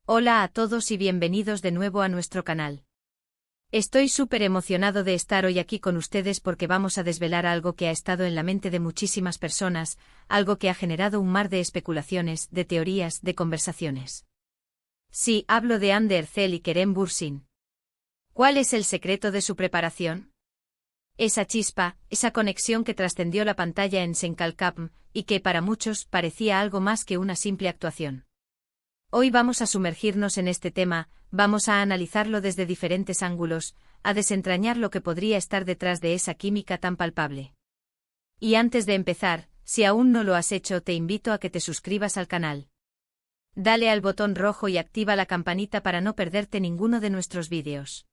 Hola a todos y bienvenidos de nuevo a nuestro canal. Estoy súper emocionado de estar hoy aquí con ustedes porque vamos a desvelar algo que ha estado en la mente de muchísimas personas, algo que ha generado un mar de especulaciones, de teorías, de conversaciones. Sí, hablo de Hande Erçel y Kerem Bürsin. ¿Cuál es el secreto de su preparación? Esa chispa, esa conexión que trascendió la pantalla en Senkalkapm, y que para muchos parecía algo más que una simple actuación. Hoy vamos a sumergirnos en este tema, vamos a analizarlo desde diferentes ángulos, a desentrañar lo que podría estar detrás de esa química tan palpable. Y antes de empezar, si aún no lo has hecho, te invito a que te suscribas al canal. Dale al botón rojo y activa la campanita para no perderte ninguno de nuestros vídeos.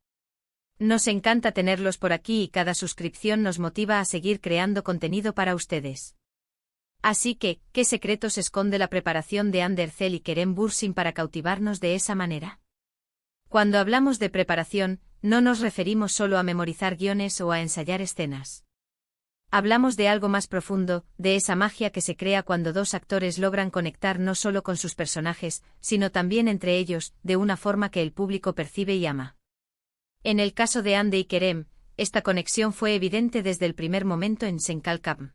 Nos encanta tenerlos por aquí y cada suscripción nos motiva a seguir creando contenido para ustedes. Así que, ¿qué secretos esconde la preparación de Hande Erçel y Kerem Bürsin para cautivarnos de esa manera? Cuando hablamos de preparación, no nos referimos solo a memorizar guiones o a ensayar escenas. Hablamos de algo más profundo, de esa magia que se crea cuando dos actores logran conectar no solo con sus personajes, sino también entre ellos, de una forma que el público percibe y ama. En el caso de Hande y Kerem, esta conexión fue evidente desde el primer momento en Senkalkapm.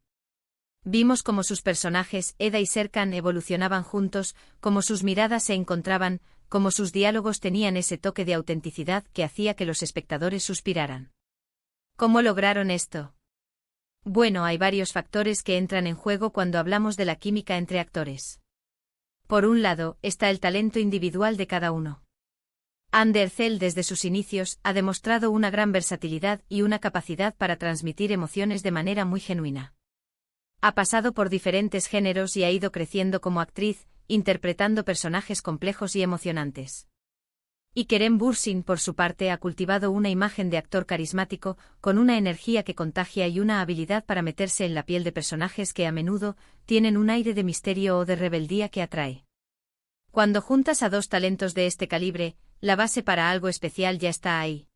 Vimos cómo sus personajes, Eda y Serkan, evolucionaban juntos, cómo sus miradas se encontraban, cómo sus diálogos tenían ese toque de autenticidad que hacía que los espectadores suspiraran. ¿Cómo lograron esto? Bueno, hay varios factores que entran en juego cuando hablamos de la química entre actores. Por un lado, está el talento individual de cada uno. Hande Erçel desde sus inicios ha demostrado una gran versatilidad y una capacidad para transmitir emociones de manera muy genuina. Ha pasado por diferentes géneros y ha ido creciendo como actriz, interpretando personajes complejos y emocionantes. Y Kerem Bürsin, por su parte, ha cultivado una imagen de actor carismático, con una energía que contagia y una habilidad para meterse en la piel de personajes que a menudo tienen un aire de misterio o de rebeldía que atrae. Cuando juntas a dos talentos de este calibre, la base para algo especial ya está ahí.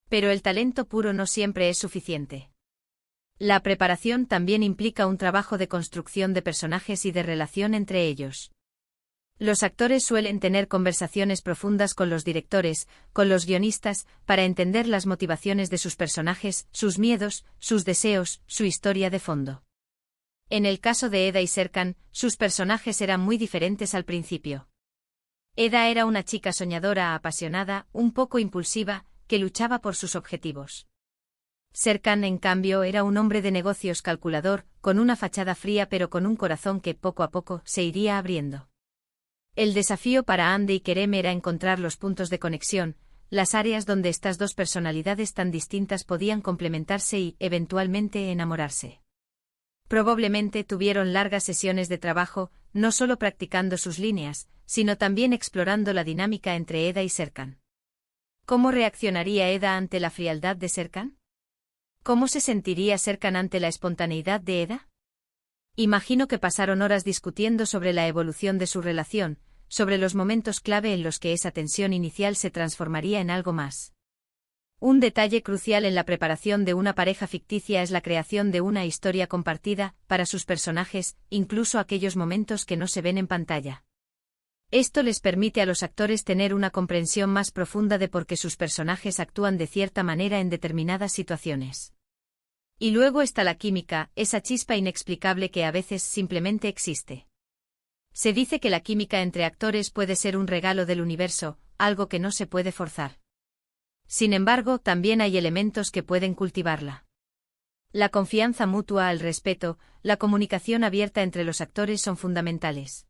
Pero el talento puro no siempre es suficiente. La preparación también implica un trabajo de construcción de personajes y de relación entre ellos. Los actores suelen tener conversaciones profundas con los directores, con los guionistas, para entender las motivaciones de sus personajes, sus miedos, sus deseos, su historia de fondo. En el caso de Eda y Serkan, sus personajes eran muy diferentes al principio. Eda era una chica soñadora, apasionada, un poco impulsiva, que luchaba por sus objetivos. Serkan, en cambio, era un hombre de negocios calculador, con una fachada fría pero con un corazón que poco a poco se iría abriendo. El desafío para Hande y Kerem era encontrar los puntos de conexión, las áreas donde estas dos personalidades tan distintas podían complementarse y, eventualmente, enamorarse. Probablemente tuvieron largas sesiones de trabajo, no solo practicando sus líneas, sino también explorando la dinámica entre Eda y Serkan. ¿Cómo reaccionaría Eda ante la frialdad de Serkan? ¿Cómo se sentiría Serkan ante la espontaneidad de Eda? Imagino que pasaron horas discutiendo sobre la evolución de su relación, sobre los momentos clave en los que esa tensión inicial se transformaría en algo más. Un detalle crucial en la preparación de una pareja ficticia es la creación de una historia compartida, para sus personajes, incluso aquellos momentos que no se ven en pantalla. Esto les permite a los actores tener una comprensión más profunda de por qué sus personajes actúan de cierta manera en determinadas situaciones. Y luego está la química, esa chispa inexplicable que a veces simplemente existe. Se dice que la química entre actores puede ser un regalo del universo, algo que no se puede forzar. Sin embargo, también hay elementos que pueden cultivarla. La confianza mutua, el respeto, la comunicación abierta entre los actores son fundamentales.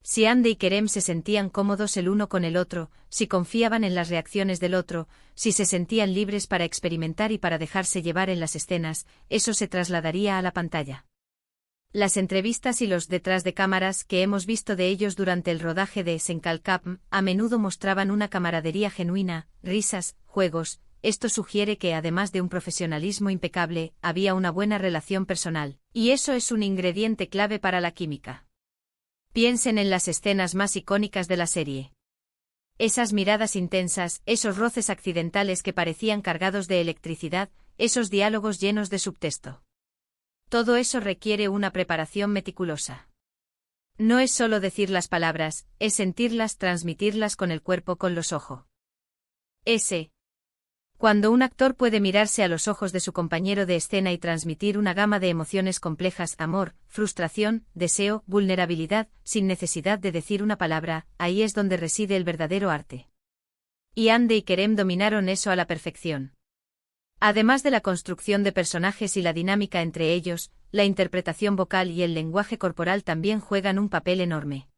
Si Hande y Kerem se sentían cómodos el uno con el otro, si confiaban en las reacciones del otro, si se sentían libres para experimentar y para dejarse llevar en las escenas, eso se trasladaría a la pantalla. Las entrevistas y los detrás de cámaras que hemos visto de ellos durante el rodaje de Senkalkapm a menudo mostraban una camaradería genuina, risas, juegos. Esto sugiere que además de un profesionalismo impecable, había una buena relación personal, y eso es un ingrediente clave para la química. Piensen en las escenas más icónicas de la serie. Esas miradas intensas, esos roces accidentales que parecían cargados de electricidad, esos diálogos llenos de subtexto. Todo eso requiere una preparación meticulosa. No es solo decir las palabras, es sentirlas, transmitirlas con el cuerpo, con los ojos. Cuando un actor puede mirarse a los ojos de su compañero de escena y transmitir una gama de emociones complejas, amor, frustración, deseo, vulnerabilidad, sin necesidad de decir una palabra, ahí es donde reside el verdadero arte. Y Ande y Kerem dominaron eso a la perfección. Además de la construcción de personajes y la dinámica entre ellos, la interpretación vocal y el lenguaje corporal también juegan un papel enorme.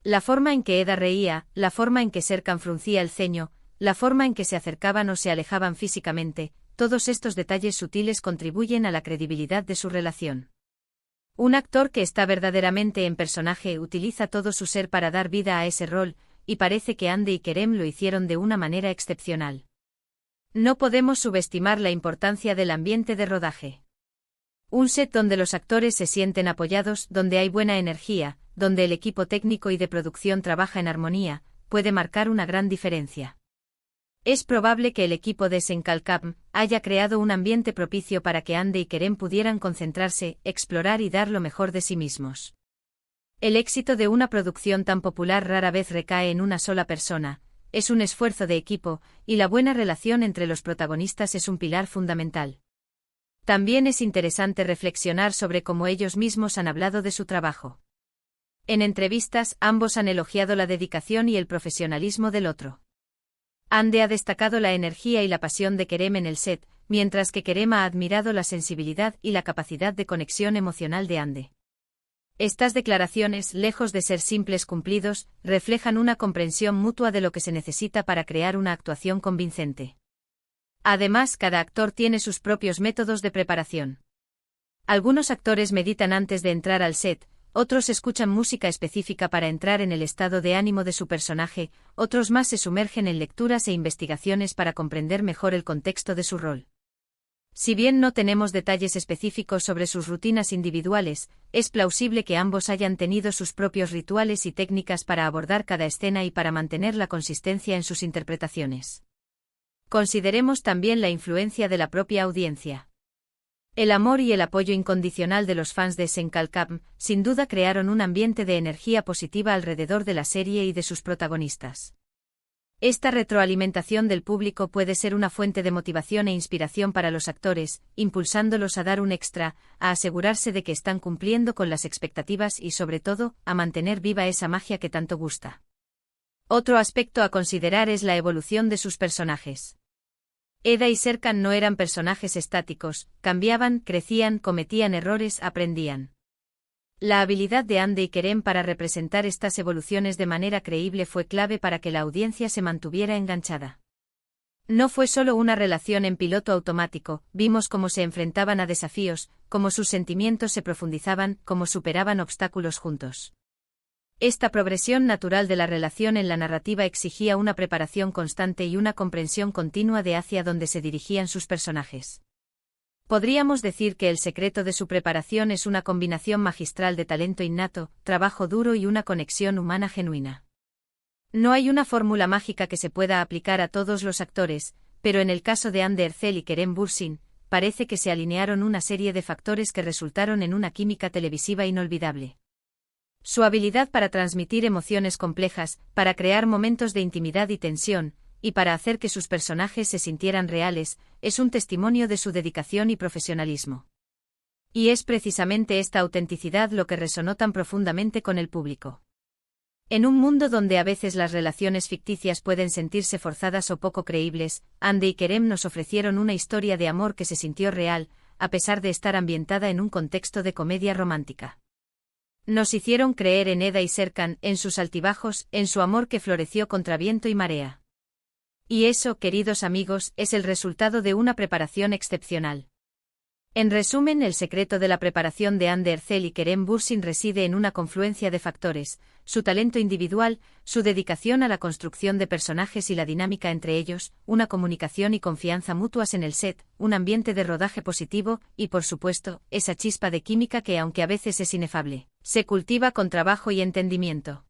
La forma en que Eda reía, la forma en que Serkan fruncía el ceño, la forma en que se acercaban o se alejaban físicamente, todos estos detalles sutiles contribuyen a la credibilidad de su relación. Un actor que está verdaderamente en personaje utiliza todo su ser para dar vida a ese rol, y parece que Ande y Kerem lo hicieron de una manera excepcional. No podemos subestimar la importancia del ambiente de rodaje. Un set donde los actores se sienten apoyados, donde hay buena energía, donde el equipo técnico y de producción trabaja en armonía, puede marcar una gran diferencia. Es probable que el equipo de Senkalkam haya creado un ambiente propicio para que Ande y Kerem pudieran concentrarse, explorar y dar lo mejor de sí mismos. El éxito de una producción tan popular rara vez recae en una sola persona, es un esfuerzo de equipo, y la buena relación entre los protagonistas es un pilar fundamental. También es interesante reflexionar sobre cómo ellos mismos han hablado de su trabajo. En entrevistas, ambos han elogiado la dedicación y el profesionalismo del otro. Ande ha destacado la energía y la pasión de Kerem en el set, mientras que Kerem ha admirado la sensibilidad y la capacidad de conexión emocional de Ande. Estas declaraciones, lejos de ser simples cumplidos, reflejan una comprensión mutua de lo que se necesita para crear una actuación convincente. Además, cada actor tiene sus propios métodos de preparación. Algunos actores meditan antes de entrar al set, otros escuchan música específica para entrar en el estado de ánimo de su personaje, otros más se sumergen en lecturas e investigaciones para comprender mejor el contexto de su rol. Si bien no tenemos detalles específicos sobre sus rutinas individuales, es plausible que ambos hayan tenido sus propios rituales y técnicas para abordar cada escena y para mantener la consistencia en sus interpretaciones. Consideremos también la influencia de la propia audiencia. El amor y el apoyo incondicional de los fans de Senkalkam, sin duda crearon un ambiente de energía positiva alrededor de la serie y de sus protagonistas. Esta retroalimentación del público puede ser una fuente de motivación e inspiración para los actores, impulsándolos a dar un extra, a asegurarse de que están cumpliendo con las expectativas y sobre todo, a mantener viva esa magia que tanto gusta. Otro aspecto a considerar es la evolución de sus personajes. Eda y Serkan no eran personajes estáticos, cambiaban, crecían, cometían errores, aprendían. La habilidad de Ande y Kerem para representar estas evoluciones de manera creíble fue clave para que la audiencia se mantuviera enganchada. No fue solo una relación en piloto automático, vimos cómo se enfrentaban a desafíos, cómo sus sentimientos se profundizaban, cómo superaban obstáculos juntos. Esta progresión natural de la relación en la narrativa exigía una preparación constante y una comprensión continua de hacia dónde se dirigían sus personajes. Podríamos decir que el secreto de su preparación es una combinación magistral de talento innato, trabajo duro y una conexión humana genuina. No hay una fórmula mágica que se pueda aplicar a todos los actores, pero en el caso de Hande Erçel y Kerem Bürsin, parece que se alinearon una serie de factores que resultaron en una química televisiva inolvidable. Su habilidad para transmitir emociones complejas, para crear momentos de intimidad y tensión, y para hacer que sus personajes se sintieran reales, es un testimonio de su dedicación y profesionalismo. Y es precisamente esta autenticidad lo que resonó tan profundamente con el público. En un mundo donde a veces las relaciones ficticias pueden sentirse forzadas o poco creíbles, Hande y Kerem nos ofrecieron una historia de amor que se sintió real, a pesar de estar ambientada en un contexto de comedia romántica. Nos hicieron creer en Eda y Serkan, en sus altibajos, en su amor que floreció contra viento y marea. Y eso, queridos amigos, es el resultado de una preparación excepcional. En resumen, el secreto de la preparación de Hande Erçel y Kerem Bürsin reside en una confluencia de factores: su talento individual, su dedicación a la construcción de personajes y la dinámica entre ellos, una comunicación y confianza mutuas en el set, un ambiente de rodaje positivo y, por supuesto, esa chispa de química que, aunque a veces es inefable, se cultiva con trabajo y entendimiento.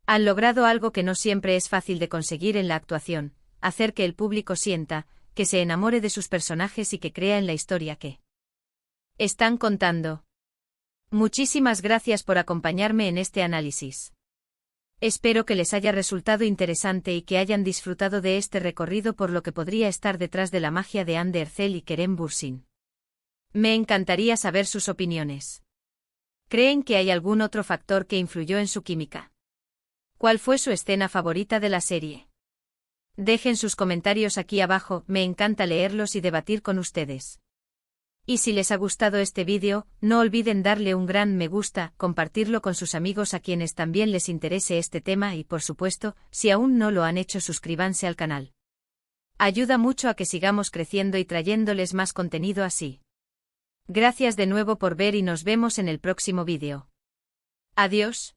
Han logrado algo que no siempre es fácil de conseguir en la actuación: hacer que el público sienta, que se enamore de sus personajes y que crea en la historia que están contando. Muchísimas gracias por acompañarme en este análisis. Espero que les haya resultado interesante y que hayan disfrutado de este recorrido por lo que podría estar detrás de la magia de Ander Ercel y Kerem Bürsin. Me encantaría saber sus opiniones. ¿Creen que hay algún otro factor que influyó en su química? ¿Cuál fue su escena favorita de la serie? Dejen sus comentarios aquí abajo, me encanta leerlos y debatir con ustedes. Y si les ha gustado este vídeo, no olviden darle un gran me gusta, compartirlo con sus amigos a quienes también les interese este tema y por supuesto, si aún no lo han hecho, suscríbanse al canal. Ayuda mucho a que sigamos creciendo y trayéndoles más contenido así. Gracias de nuevo por ver y nos vemos en el próximo vídeo. Adiós.